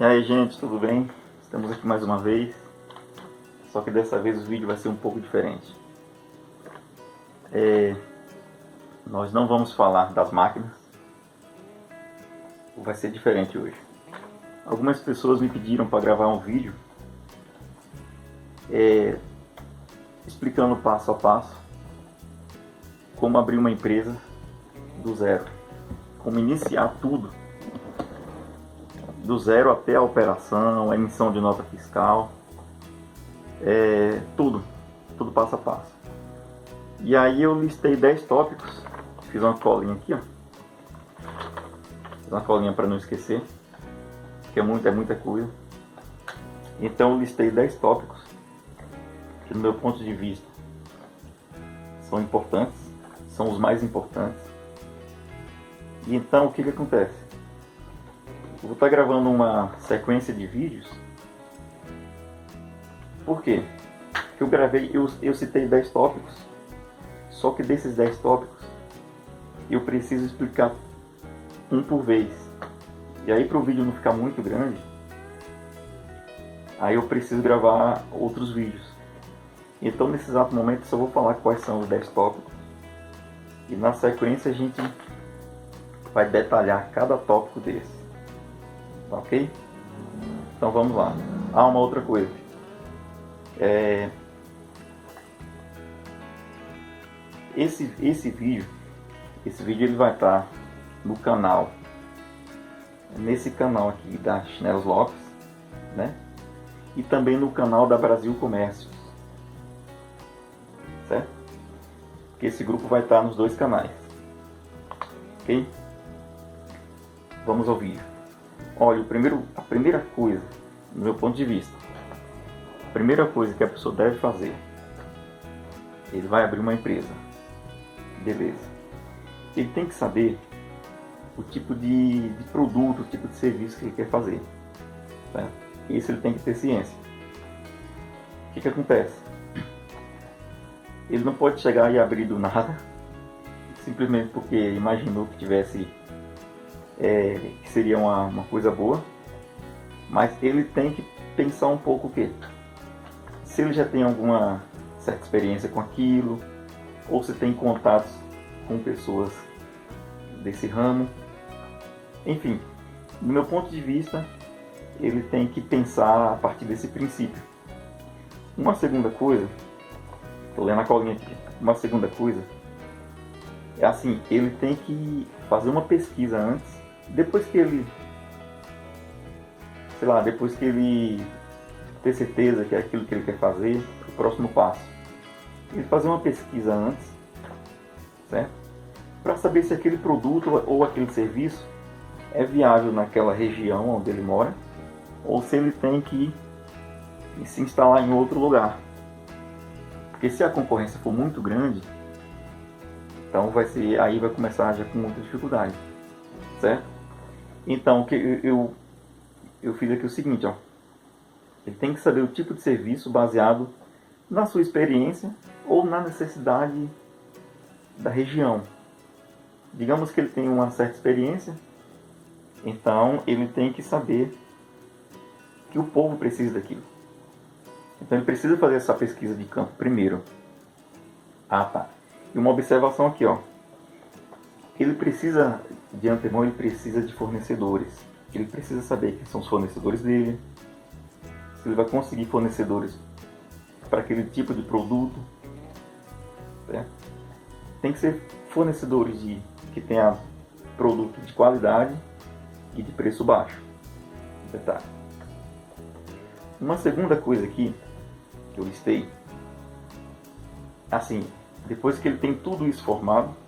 E aí, gente, tudo bem? Estamos aqui mais uma vez, só que dessa vez o vídeo vai ser um pouco diferente. Nós não vamos falar das máquinas, vai ser diferente hoje. Algumas pessoas me pediram para gravar um vídeo explicando passo a passo como abrir uma empresa do zero, como iniciar tudo do zero até a operação, a emissão de nota fiscal, tudo passo a passo. E aí eu listei 10 tópicos, fiz uma colinha aqui, ó. Fiz uma colinha para não esquecer, que é muita coisa. Então eu listei 10 tópicos que, do meu ponto de vista, são importantes, são os mais importantes. E então o que acontece? Eu vou estar gravando uma sequência de vídeos. Por quê? Porque eu gravei, eu citei 10 tópicos, só que desses 10 tópicos eu preciso explicar um por vez. E aí, para o vídeo não ficar muito grande, aí eu preciso gravar outros vídeos. Então, nesse exato momento, eu só vou falar quais são os 10 tópicos. E na sequência a gente vai detalhar cada tópico desse. Tá ok? Então vamos lá. Uma outra coisa. Esse vídeo ele vai estar no canal, nesse canal aqui da Chinelos Lopes, né? E também no canal da Brasil Comércio, certo? Porque esse grupo vai estar nos dois canais, ok? Vamos ao vídeo. Olha, a primeira coisa, do meu ponto de vista, a primeira coisa que a pessoa deve fazer, ele vai abrir uma empresa, beleza? Ele tem que saber o tipo de produto, o tipo de serviço que ele quer fazer, certo? Isso ele tem que ter ciência. O que acontece? Ele não pode chegar e abrir do nada, simplesmente porque imaginou que tivesse que seria uma coisa boa, mas ele tem que pensar um pouco o quê? Se ele já tem alguma certa experiência com aquilo, ou se tem contatos com pessoas desse ramo, enfim, do meu ponto de vista, ele tem que pensar a partir desse princípio. Uma segunda coisa, estou lendo a colinha aqui, uma segunda coisa é assim, ele tem que fazer uma pesquisa antes, depois que ele ter certeza que é aquilo que ele quer fazer, o próximo passo, ele fazer uma pesquisa antes, certo? Para saber se aquele produto ou aquele serviço é viável naquela região onde ele mora, ou se ele tem que se instalar em outro lugar. Porque se a concorrência for muito grande, então aí vai começar já com muita dificuldade, certo? Então, eu fiz aqui o seguinte, ó. Ele tem que saber o tipo de serviço baseado na sua experiência ou na necessidade da região. Digamos que ele tem uma certa experiência, então ele tem que saber que o povo precisa daquilo. Então ele precisa fazer essa pesquisa de campo primeiro. Tá. E uma observação aqui, ó. Ele precisa, de antemão, ele precisa de fornecedores. Ele precisa saber quem são os fornecedores dele, se ele vai conseguir fornecedores para aquele tipo de produto, certo? Tem que ser fornecedores que tenham produto de qualidade e de preço baixo. Detalhe. Uma segunda coisa aqui que eu listei, assim, depois que ele tem tudo isso formado,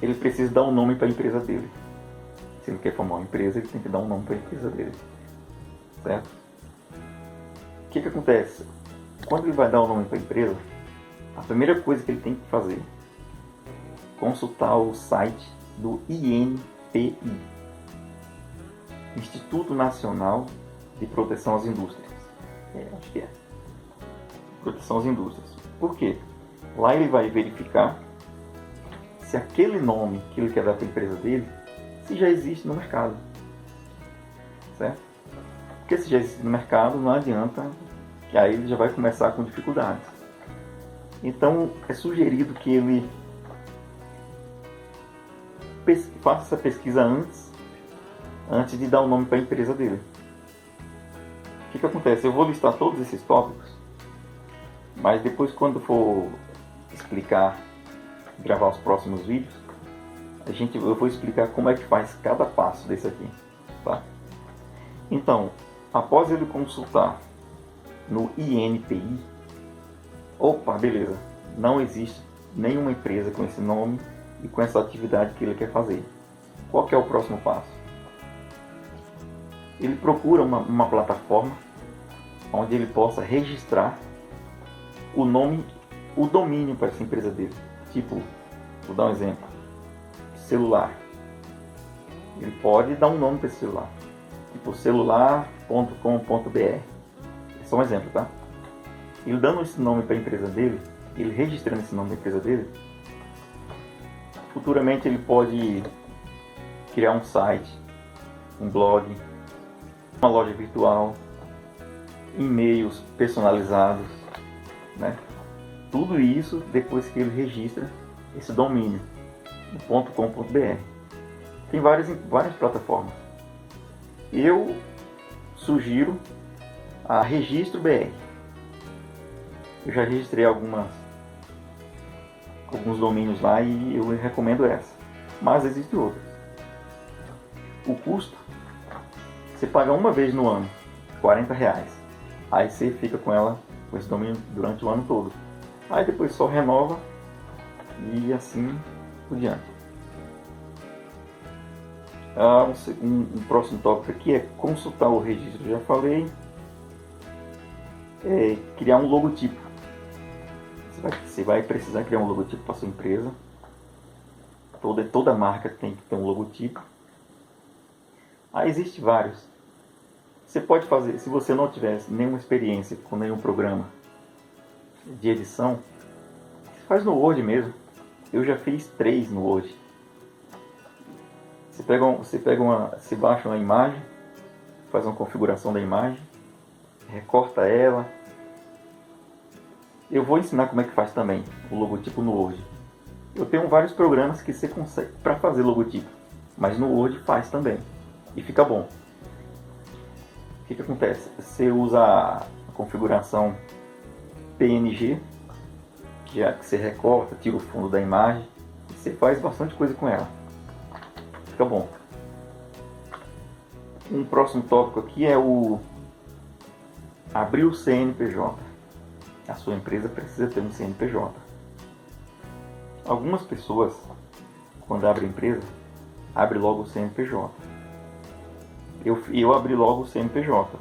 ele precisa dar um nome para a empresa dele. Se ele quer formar uma empresa, ele tem que dar um nome para a empresa dele, certo? O que acontece? Quando ele vai dar o nome para a empresa, a primeira coisa que ele tem que fazer é consultar o site do INPI, Instituto Nacional de Proteção às Indústrias. Acho que é. Proteção às Indústrias. Por quê? Lá ele vai verificar se aquele nome que ele quer dar para a empresa dele, se já existe no mercado. certo? Porque se já existe no mercado, não adianta, que aí ele já vai começar com dificuldades. Então é sugerido que ele faça essa pesquisa antes de dar o nome para a empresa dele. O que acontece? Eu vou listar todos esses tópicos, mas depois, quando for explicar, gravar os próximos vídeos, eu vou explicar como é que faz cada passo desse aqui, tá? Então, após ele consultar no INPI, opa, beleza, não existe nenhuma empresa com esse nome e com essa atividade que ele quer fazer. Qual que é o próximo passo? Ele procura uma plataforma onde ele possa registrar o nome, o domínio para essa empresa dele. Tipo, vou dar um exemplo, celular. Ele pode dar um nome para esse celular, tipo celular.com.br. É só um exemplo, tá? Ele dando esse nome para a empresa dele, ele registrando esse nome da empresa dele, futuramente ele pode criar um site, um blog, uma loja virtual, e-mails personalizados, né? Tudo isso depois que ele registra esse domínio, .com.br. Tem várias plataformas. Eu sugiro a Registro BR. Eu já registrei alguns domínios lá e eu recomendo essa. Mas existem outras. O custo, você paga uma vez no ano, R$40. Aí você fica com ela, com esse domínio durante o ano todo. Aí depois só renova e assim por diante. Um próximo tópico aqui é consultar o registro. Já falei. Criar um logotipo. Você vai precisar criar um logotipo para sua empresa. Toda marca tem que ter um logotipo. Aí existem vários. Você pode fazer, se você não tiver nenhuma experiência com nenhum programa de edição, você faz no Word mesmo. Eu já fiz 3 no Word. Você baixa uma imagem, faz uma configuração da imagem, recorta ela. Eu vou ensinar como é que faz também o logotipo no Word. Eu tenho vários programas que você consegue para fazer logotipo, mas no Word faz também e fica bom. O que acontece? Você usa a configuração PNG, que você recorta, tira o fundo da imagem, e você faz bastante coisa com ela. Fica bom. Um próximo tópico aqui é o abrir o CNPJ. A sua empresa precisa ter um CNPJ. Algumas pessoas, quando abrem empresa, abrem logo o CNPJ. Eu abri logo o CNPJ,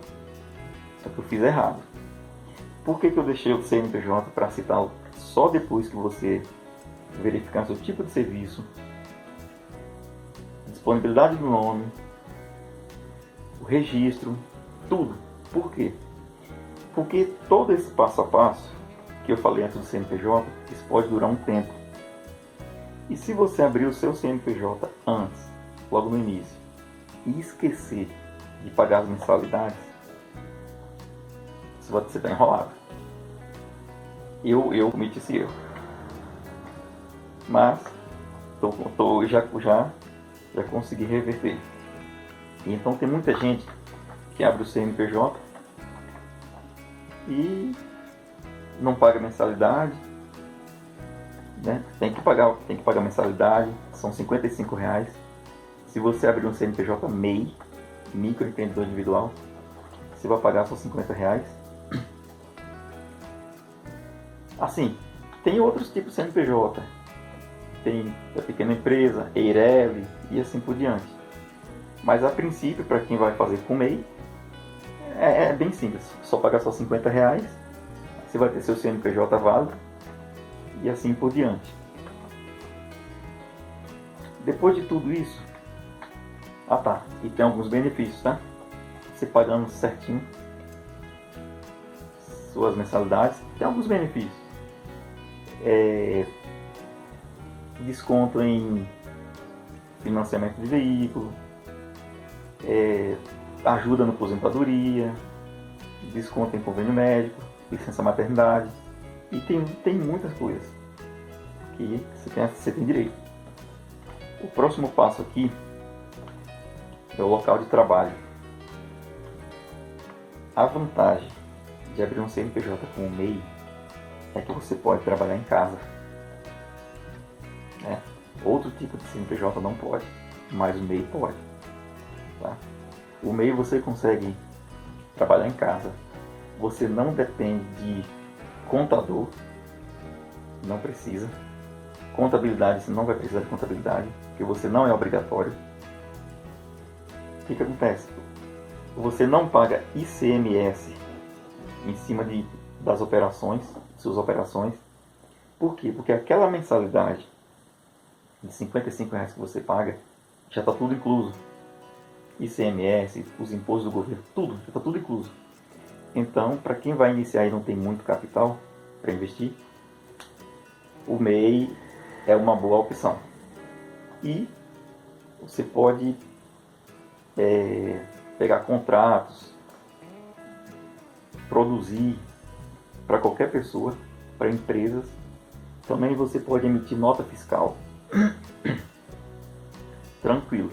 só que eu fiz errado. Por que eu deixei o CNPJ para citar só depois que você verificar seu tipo de serviço, disponibilidade do nome, o registro, tudo. Por quê? Porque todo esse passo a passo que eu falei antes do CNPJ, isso pode durar um tempo. E se você abrir o seu CNPJ antes, logo no início, e esquecer de pagar as mensalidades, você está enrolado. Eu cometi esse erro. Mas já consegui reverter. E então tem muita gente que abre o CNPJ e não paga mensalidade, né? Tem que pagar mensalidade, são R$55. Se você abrir um CNPJ MEI, microempreendedor individual, você vai pagar só R$50. Assim, tem outros tipos de CNPJ. Tem a pequena empresa, EIRELI e assim por diante. Mas a princípio, para quem vai fazer com MEI, é bem simples. Só pagar só R$50, você vai ter seu CNPJ válido e assim por diante. Depois de tudo isso, e tem alguns benefícios, tá? Você pagando certinho suas mensalidades, tem alguns benefícios. Desconto em financiamento de veículo, ajuda na aposentadoria, desconto em convênio médico, licença maternidade, e tem muitas coisas que você tem direito. O próximo passo aqui é o local de trabalho. A vantagem de abrir um CNPJ com o MEI é que você pode trabalhar em casa. Outro tipo de CNPJ não pode, mas o MEI pode. Tá? O MEI você consegue trabalhar em casa. Você não depende de contador, não precisa. Contabilidade, você não vai precisar de contabilidade, porque você não é obrigatório. O que acontece? Você não paga ICMS em cima das operações, suas operações. Por quê? Porque aquela mensalidade de R$55 que você paga, já está tudo incluso. ICMS, os impostos do governo, tudo, já está tudo incluso. Então, para quem vai iniciar e não tem muito capital para investir, o MEI é uma boa opção. E você pode pegar contratos, produzir para qualquer pessoa, para empresas. Também você pode emitir nota fiscal. Tranquilo.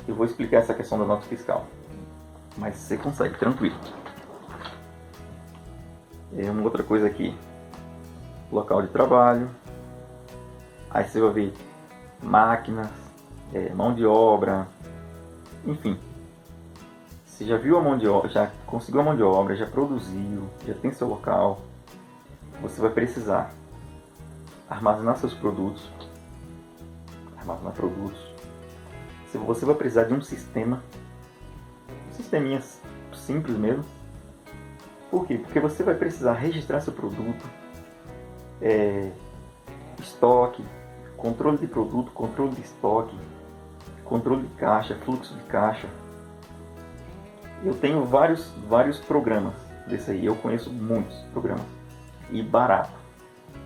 Eu vou explicar essa questão da nota fiscal, mas você consegue, tranquilo. Uma outra coisa aqui, local de trabalho. Aí você vai ver máquinas, mão de obra, enfim. Você já viu a mão de obra, já conseguiu a mão de obra, já produziu, já tem seu local. Você vai precisar armazenar seus produtos. Armazenar produtos. Você vai precisar de um sisteminha simples mesmo. Por quê? Porque você vai precisar registrar seu produto, estoque, controle de produto, controle de estoque, controle de caixa, fluxo de caixa. Eu tenho vários programas desse aí, eu conheço muitos programas. E barato.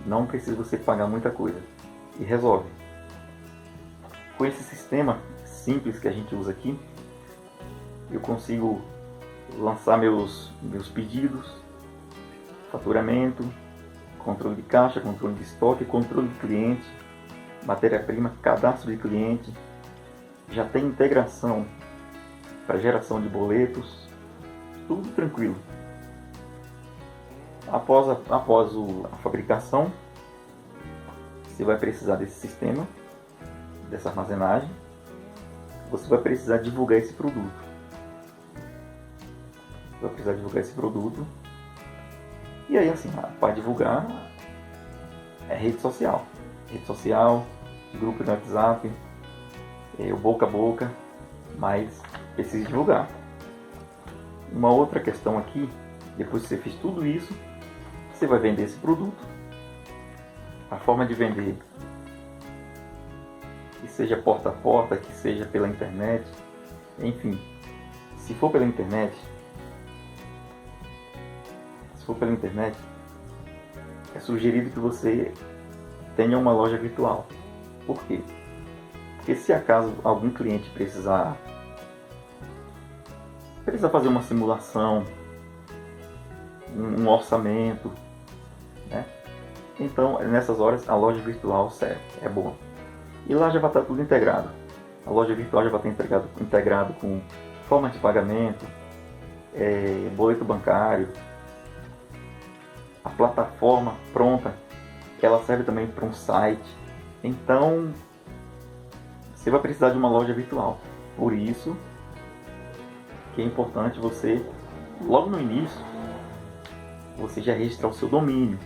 Não precisa você pagar muita coisa. E resolve. Com esse sistema simples que a gente usa aqui, eu consigo lançar meus pedidos, faturamento, controle de caixa, controle de estoque, controle de cliente, matéria-prima, cadastro de cliente. Já tem integração para geração de boletos, tudo tranquilo. Após a fabricação, você vai precisar desse sistema, dessa armazenagem. Você vai precisar divulgar esse produto. E aí, assim, para divulgar, é rede social. Grupo no WhatsApp, o boca a boca, mas precisa divulgar. Uma outra questão aqui, depois que você fez tudo isso, você vai vender esse produto. A forma de vender, que seja porta a porta, que seja pela internet, enfim, se for pela internet, é sugerido que você tenha uma loja virtual. Por quê? Porque se acaso algum cliente precisar fazer uma simulação, um orçamento, né? Então nessas horas a loja virtual serve, é boa. E lá já vai estar tudo integrado. A loja virtual já vai estar integrado com forma de pagamento, boleto bancário, a plataforma pronta, ela serve também para um site. Então você vai precisar de uma loja virtual. Por isso que é importante você, logo no início, você já registrar o seu domínio.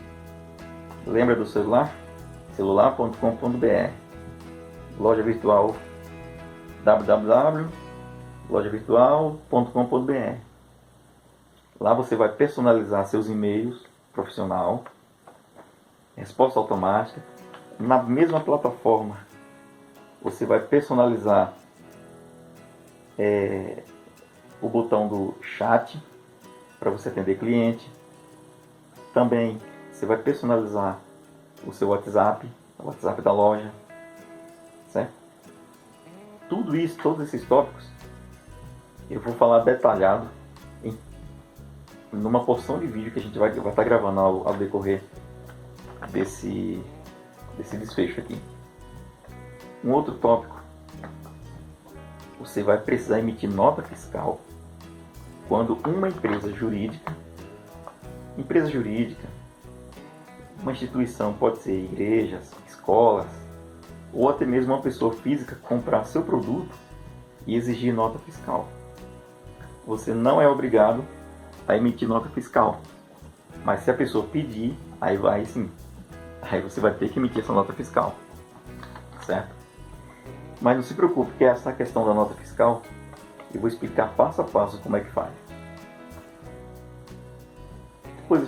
Lembra do celular? celular.com.br. Loja virtual www.lojavirtual.com.br. Lá você vai personalizar seus e-mails profissional, resposta automática. Na mesma plataforma você vai personalizar o botão do chat para você atender cliente. Também você vai personalizar o seu WhatsApp, o WhatsApp da loja, certo? Tudo isso, todos esses tópicos, Eu vou falar detalhado numa porção de vídeo que a gente vai estar gravando ao decorrer desse desfecho aqui. Um outro tópico: você vai precisar emitir nota fiscal quando uma empresa jurídica, uma instituição, pode ser igrejas, escolas, ou até mesmo uma pessoa física, comprar seu produto e exigir nota fiscal. Você não é obrigado a emitir nota fiscal, mas se a pessoa pedir, aí vai sim. Aí você vai ter que emitir essa nota fiscal, certo? Mas não se preocupe, que essa questão da nota fiscal eu vou explicar passo a passo como é que faz. Depois